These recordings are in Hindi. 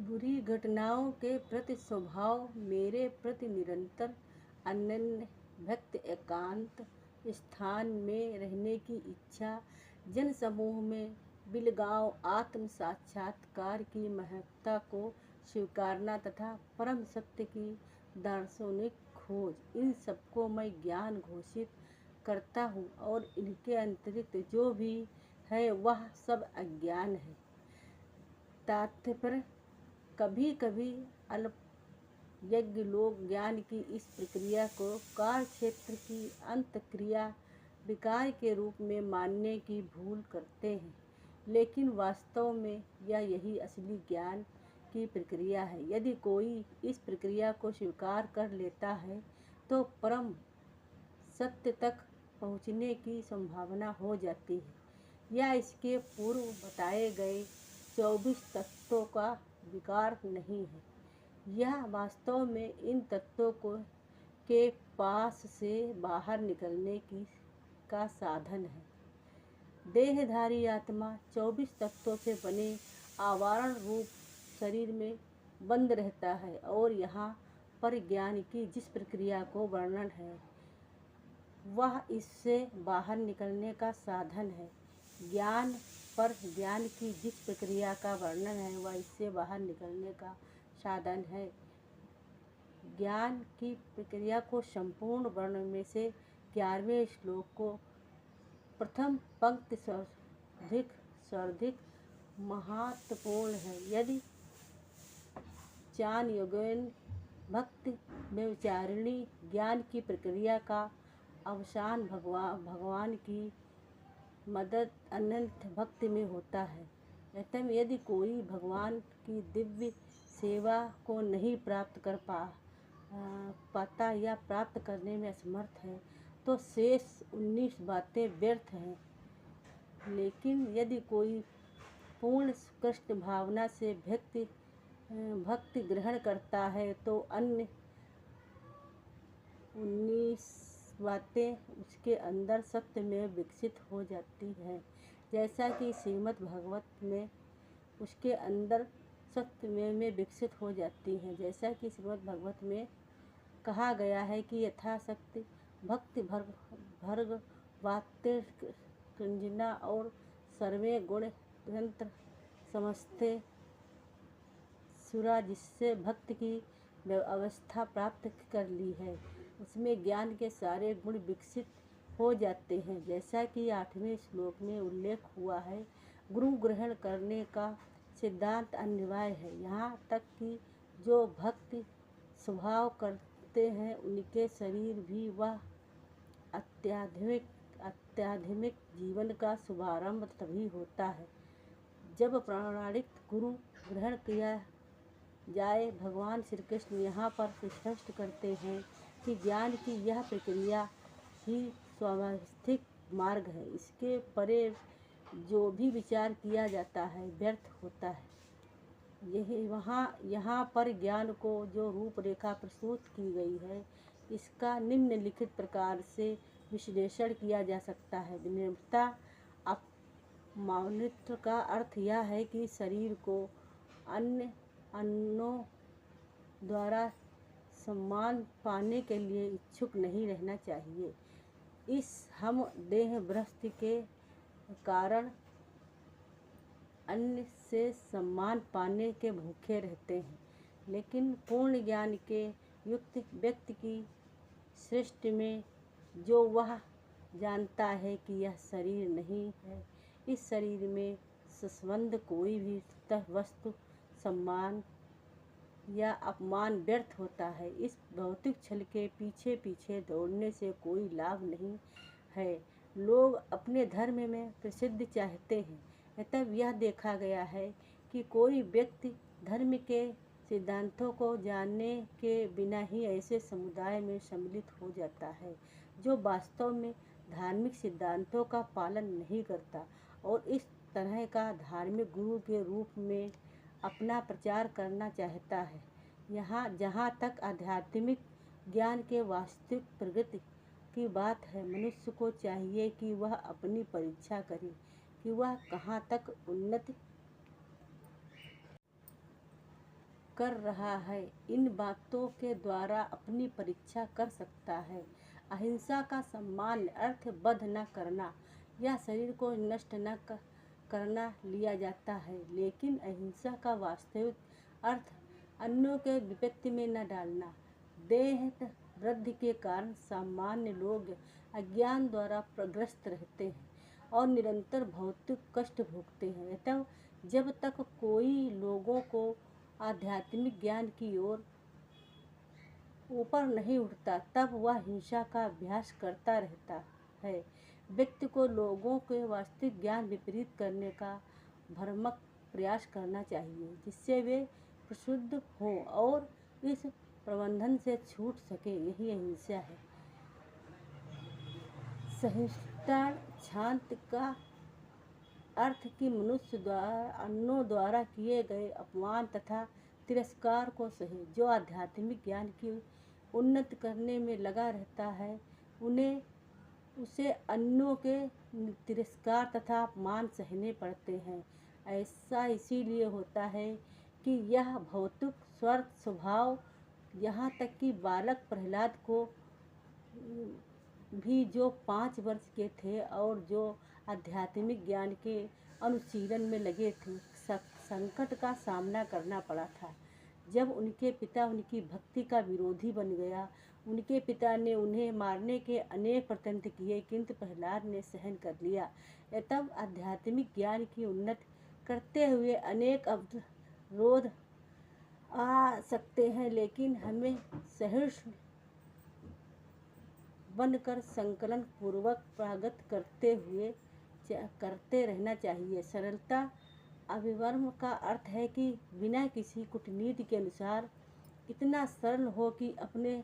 बुरी घटनाओं के प्रति स्वभाव मेरे प्रति निरंतर अनन्य भक्त, एकांत स्थान में रहने की इच्छा, जन समूह में बिलगांव, आत्म साक्षात्कार की महत्ता को स्वीकारना तथा परम सत्य की दार्शनिक खोज, इन सबको मैं ज्ञान घोषित करता हूँ और इनके अतिरिक्त जो भी है वह सब अज्ञान है। तात्पर्य, कभी कभी अल्पज्ञ लोग ज्ञान की इस प्रक्रिया को कार्य क्षेत्र की अंतःक्रिया विकार के रूप में मानने की भूल करते हैं, लेकिन वास्तव में यही असली ज्ञान की प्रक्रिया है। यदि कोई इस प्रक्रिया को स्वीकार कर लेता है तो परम सत्य तक पहुँचने की संभावना हो जाती है। यह इसके पूर्व बताए गए 24 तत्वों का विकार नहीं है, यह वास्तव में इन तत्वों के पास से बाहर निकलने का साधन है। देहधारी आत्मा 24 तत्वों से बने आवरण रूप शरीर में बंद रहता है और यहाँ पर ज्ञान की जिस प्रक्रिया को वर्णन है वह इससे बाहर निकलने का साधन है। ज्ञान की जिस प्रक्रिया का वर्णन है वह इससे बाहर निकलने का साधन है। ज्ञान की प्रक्रिया को संपूर्ण वर्णन में से 11वें श्लोक को प्रथम पंक्ति सर्वाधिक महत्वपूर्ण है। यदि ज्ञान योगेन भक्ति में विचारिणी ज्ञान की प्रक्रिया का अवसान भगवान की मदद अनंत भक्ति में होता है। अतः यदि कोई भगवान की दिव्य सेवा को नहीं प्राप्त कर पाता या प्राप्त करने में असमर्थ है तो शेष 19 बातें व्यर्थ हैं। लेकिन यदि कोई पूर्ण कृष्ण भावना से भक्ति ग्रहण करता है तो अन्य 19 बातें उसके अंदर सत्य में विकसित हो जाती हैं, जैसा कि श्रीमद् भागवत में उसके अंदर सत्य में विकसित हो जाती हैं। जैसा कि श्रीमद् भागवत में कहा गया है कि यथाशक्ति भक्ति भर्ग वात्य कृंजना और सर्वे गुण यंत्र समस्ते सुरा, जिससे भक्त की अवस्था प्राप्त कर ली है उसमें ज्ञान के सारे गुण विकसित हो जाते हैं। जैसा कि 8वें श्लोक में उल्लेख हुआ है, गुरु ग्रहण करने का सिद्धांत अनिवार्य है। यहाँ तक कि जो भक्ति स्वभाव करते हैं उनके शरीर भी वह आध्यात्मिक जीवन का शुभारंभ तभी होता है जब प्रामाणिक गुरु ग्रहण किया जाए। भगवान श्री कृष्ण यहाँ पर स्पष्ट करते हैं कि ज्ञान की यह प्रक्रिया ही स्वाभाविक मार्ग है। इसके परे जो भी विचार किया जाता है व्यर्थ होता है। यहाँ पर ज्ञान को जो रूपरेखा प्रस्तुत की गई है इसका निम्नलिखित प्रकार से विश्लेषण किया जा सकता है। विनम्रता अपमानित का अर्थ यह है कि शरीर को अन्यों द्वारा सम्मान पाने के लिए इच्छुक नहीं रहना चाहिए। हम देह भ्रष्ट के कारण अन्य से सम्मान पाने के भूखे रहते हैं, लेकिन पूर्ण ज्ञान के युक्त व्यक्ति की सृष्टि में जो वह जानता है कि यह शरीर नहीं है, इस शरीर में संबंध कोई भी वस्तु सम्मान या अपमान व्यर्थ होता है। इस भौतिक छल के पीछे पीछे दौड़ने से कोई लाभ नहीं है। लोग अपने धर्म में प्रसिद्धि चाहते हैं, अतः यह देखा गया है कि कोई व्यक्ति धर्म के सिद्धांतों को जानने के बिना ही ऐसे समुदाय में सम्मिलित हो जाता है जो वास्तव में धार्मिक सिद्धांतों का पालन नहीं करता और इस तरह का धार्मिक गुरु के रूप में अपना प्रचार करना चाहता है। जहाँ तक आध्यात्मिक ज्ञान के वास्तविक प्रगति की बात है, मनुष्य को चाहिए कि वह अपनी परीक्षा करे कि वह कहाँ तक उन्नति कर रहा है, इन बातों के द्वारा अपनी परीक्षा कर सकता है। अहिंसा का सामान्य अर्थ वध न करना या शरीर को नष्ट न करना लिया जाता है, लेकिन अहिंसा का वास्तविक अर्थ अन्यों के विपत्ति में न डालना। देह वृद्धि के कारण सामान्य लोग अज्ञान द्वारा प्रग्रस्त रहते हैं और निरंतर भौतिक कष्ट भोगते हैं। अतः जब तक कोई लोगों को आध्यात्मिक ज्ञान की ओर ऊपर नहीं उठता, तब वह हिंसा का अभ्यास करता रहता है। व्यक्ति को लोगों के वास्तविक ज्ञान विपरीत करने का भ्रामक प्रयास करना चाहिए, जिससे वे प्रशुद्ध हों और इस प्रबंधन से छूट सके। यही अहिंसा है। सहिष्णुता शांति का अर्थ कि मनुष्य द्वारा अन्यों द्वारा किए गए अपमान तथा तिरस्कार को सहे। जो आध्यात्मिक ज्ञान की उन्नति करने में लगा रहता है, उसे अन्यों के तिरस्कार तथा अपमान सहने पड़ते हैं। ऐसा इसीलिए होता है कि यह भौतिक स्वार्थ स्वभाव, यहाँ तक कि बालक प्रहलाद को भी, जो 5 वर्ष के थे और जो आध्यात्मिक ज्ञान के अनुशीलन में लगे थे, संकट का सामना करना पड़ा था। जब उनके पिता उनकी भक्ति का विरोधी बन गया, उनके पिता ने उन्हें मारने के अनेक प्रयत्न किए, किंतु प्रहलाद ने सहन कर लिया। तब आध्यात्मिक ज्ञान की उन्नति करते हुए अनेक अवरोध आ सकते हैं, लेकिन हमें सहिष्णु बनकर संकलन पूर्वक प्रगति करते रहना चाहिए। सरलता अविवर्म का अर्थ है कि बिना किसी कूटनीति के अनुसार इतना सरल हो कि अपने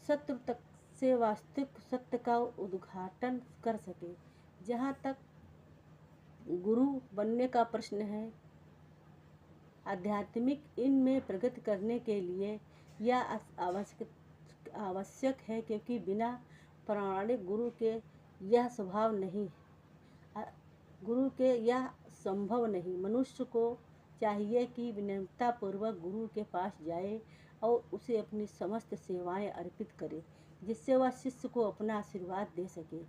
शत्रु तक से वास्तविक सत्य का उद्घाटन कर सके। जहाँ तक गुरु बनने का प्रश्न है, आध्यात्मिक इनमें प्रगति करने के लिए यह आवश्यक है, क्योंकि बिना प्रामाणिक गुरु के यह स्वभाव नहीं, गुरु के यह संभव नहीं। मनुष्य को चाहिए कि विनम्रतापूर्वक गुरु के पास जाए और उसे अपनी समस्त सेवाएं अर्पित करे, जिससे वह शिष्य को अपना आशीर्वाद दे सके।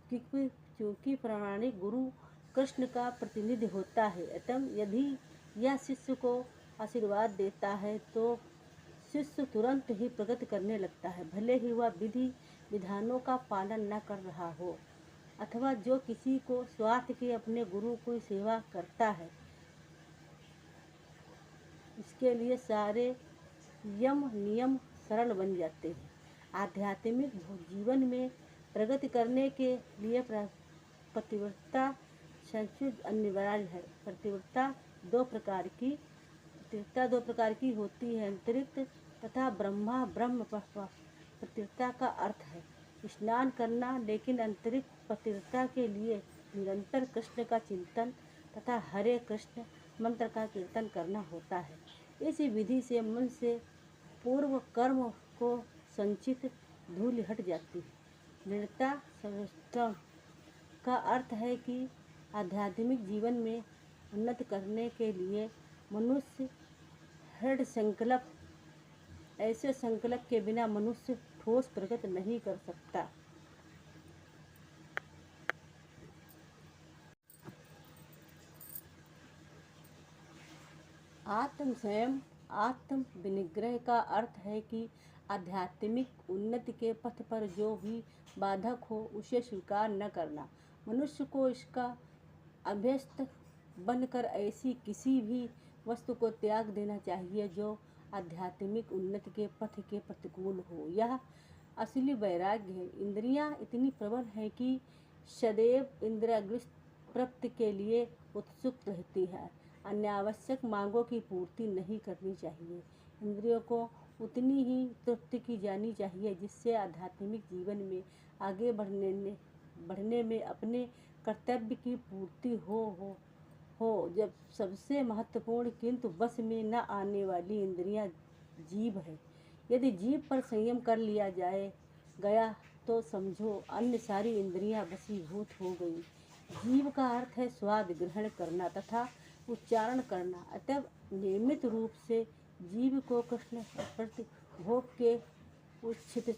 क्योंकि प्रामाणिक गुरु कृष्ण का प्रतिनिधि होता है, अतः यदि यह शिष्य को आशीर्वाद देता है तो शिष्य तुरंत ही प्रगति करने लगता है, भले ही वह विधि विधानों का पालन न कर रहा हो, अथवा जो किसी को स्वार्थ के अपने गुरु की सेवा करता है, इसके लिए सारे यम नियम सरल बन जाते हैं। आध्यात्मिक जीवन में प्रगति करने के लिए पतिव्रता संयुक्त अनिवार्य है। पतिव्रता दो प्रकार की होती है, अंतरिक्त तथा ब्रह्म पतिव्रता का अर्थ है स्नान करना, लेकिन अंतरिक्त पतिव्रता के लिए निरंतर कृष्ण का चिंतन तथा हरे कृष्ण मंत्र का कीर्तन करना होता है। इस विधि से मन से पूर्व कर्म को संचित धूल हट जाती है। दृढ़ता सर्वोत्तम का अर्थ है कि आध्यात्मिक जीवन में उन्नति करने के लिए मनुष्य दृढ़ संकल्प, ऐसे संकल्प के बिना मनुष्य ठोस प्रगति नहीं कर सकता। आत्म संयम आत्म विनिग्रह का अर्थ है कि आध्यात्मिक उन्नति के पथ पर जो भी बाधक हो उसे स्वीकार न करना। मनुष्य को इसका अभ्यस्त बनकर ऐसी किसी भी वस्तु को त्याग देना चाहिए जो आध्यात्मिक उन्नति के पथ के प्रतिकूल हो। यह असली वैराग्य है। इंद्रियां इतनी प्रबल हैं कि सदैव इंद्रियागृष्ट प्राप्ति के लिए उत्सुक रहती है। अनावश्यक मांगों की पूर्ति नहीं करनी चाहिए। इंद्रियों को उतनी ही तृप्ति की जानी चाहिए जिससे आध्यात्मिक जीवन में आगे बढ़ने में अपने कर्तव्य की पूर्ति हो। जब सबसे महत्वपूर्ण किंतु बस में न आने वाली इंद्रियां जीभ है। यदि जीभ पर संयम कर लिया गया तो समझो अन्य सारी इंद्रियां वशीभूत हो गई। जीभ का अर्थ है स्वाद ग्रहण करना तथा उच्चारण करना। अतः नियमित रूप से जीव को कृष्ण प्रति भोग के उच्छिष्ट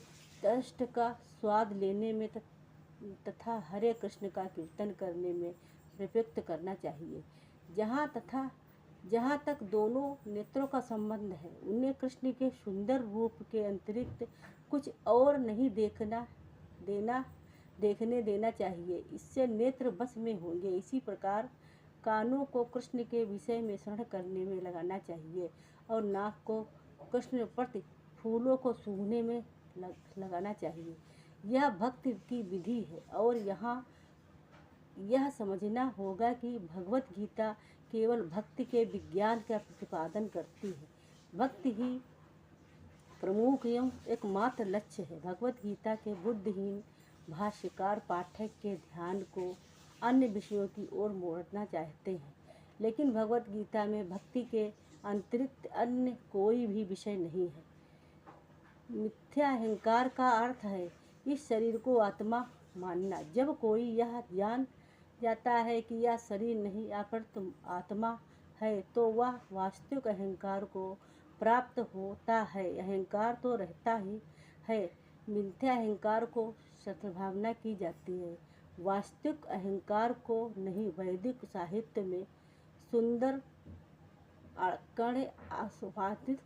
कष्ट का स्वाद लेने में तथा हरे कृष्ण का कीर्तन करने में प्रवृत्त करना चाहिए। जहाँ तक दोनों नेत्रों का संबंध है, उन्हें कृष्ण के सुंदर रूप के अतिरिक्त कुछ और नहीं देखने देना चाहिए। इससे नेत्र बस में होंगे। इसी प्रकार कानों को कृष्ण के विषय में श्रवण करने में लगाना चाहिए और नाक को कृष्ण प्रति फूलों को सूंघने में लगाना चाहिए। यह भक्ति की विधि है और यहाँ यह समझना होगा कि भगवत गीता केवल भक्ति के विज्ञान का प्रतिपादन करती है। भक्ति ही प्रमुख एवं एकमात्र लक्ष्य है। भगवत गीता के बुद्धिहीन भाष्यकार पाठक के ध्यान को अन्य विषयों की ओर मोड़ना चाहते हैं, लेकिन भगवत गीता में भक्ति के अतिरिक्त अन्य कोई भी विषय नहीं है। मिथ्या अहंकार का अर्थ है इस शरीर को आत्मा मानना। जब कोई यह जान जाता है कि यह शरीर नहीं अपितु आत्मा है, तो वह वास्तविक अहंकार को प्राप्त होता है। अहंकार तो रहता ही है, मिथ्या अहंकार को सद्भावना की जाती है, वास्तविक अहंकार को नहीं। वैदिक साहित्य में सुंदर कर्ण आस्वादित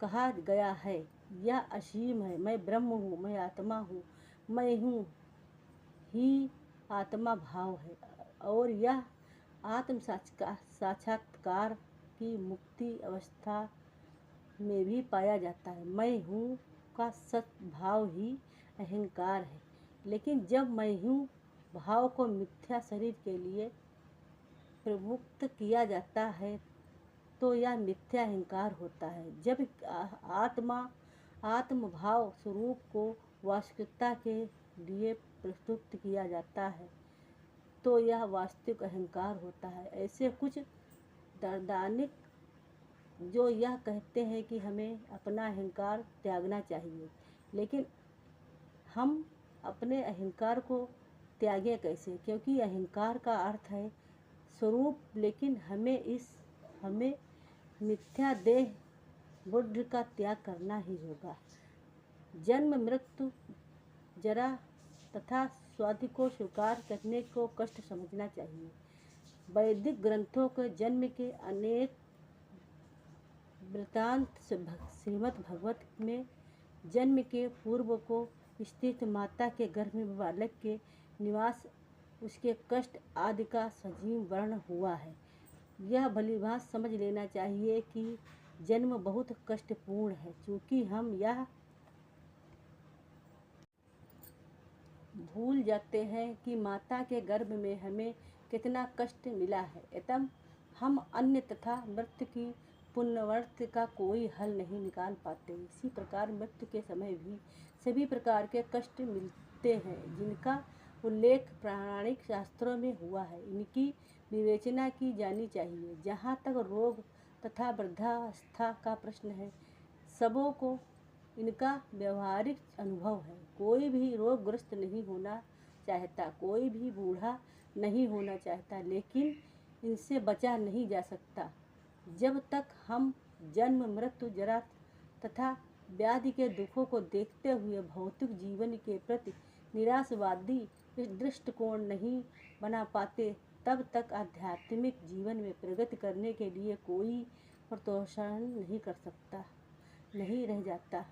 कहा गया है, यह असीम है, मैं ब्रह्म हूँ, मैं आत्मा हूँ, मैं हूँ ही आत्मा भाव है और यह आत्म साक्षात्कार की मुक्ति अवस्था में भी पाया जाता है। मैं हूँ का सद्भाव ही अहंकार है, लेकिन जब मैं हूँ भाव को मिथ्या शरीर के लिए प्रमुक्त किया जाता है तो यह मिथ्या अहंकार होता है। जब आत्मभाव स्वरूप को वास्तविकता के लिए प्रस्तुत किया जाता है तो यह वास्तविक अहंकार होता है। ऐसे कुछ दार्शनिक जो यह कहते हैं कि हमें अपना अहंकार त्यागना चाहिए, लेकिन हम अपने अहंकार को त्यागें कैसे, क्योंकि अहंकार का अर्थ है स्वरूप, लेकिन हमें मिथ्या देह बुद्धि का त्याग करना ही होगा। जन्म मृत्यु जरा तथा स्वाधि को स्वीकार करने को कष्ट समझना चाहिए। वैदिक ग्रंथों के जन्म के अनेक वृत्तांत श्रीमद् भागवत में जन्म के पूर्व को स्थित माता के गर्भ में बालक के निवास, उसके कष्ट आदि का सजीव वर्णन हुआ है। यह भलीभांति समझ लेना चाहिए कि जन्म बहुत कष्टपूर्ण है। चूँकि हम यह भूल जाते हैं कि माता के गर्भ में हमें कितना कष्ट मिला है, अतः हम अन्य तथा मृत्यु की पुनरावृत्ति का कोई हल नहीं निकाल पाते। इसी प्रकार मृत्यु के समय भी सभी प्रकार के कष्ट मिलते हैं जिनका उल्लेख पौराणिक शास्त्रों में हुआ है। इनकी विवेचना की जानी चाहिए। जहाँ तक रोग तथा वृद्धावस्था का प्रश्न है, सबों को इनका व्यवहारिक अनुभव है। कोई भी रोगग्रस्त नहीं होना चाहता, कोई भी बूढ़ा नहीं होना चाहता, लेकिन इनसे बचा नहीं जा सकता। जब तक हम जन्म मृत्यु जरा तथा व्याधि के दुखों को देखते हुए भौतिक जीवन के प्रति निराशवादी दृष्टिकोण नहीं बना पाते, तब तक आध्यात्मिक जीवन में प्रगति करने के लिए कोई प्रोत्साहन नहीं रह जाता।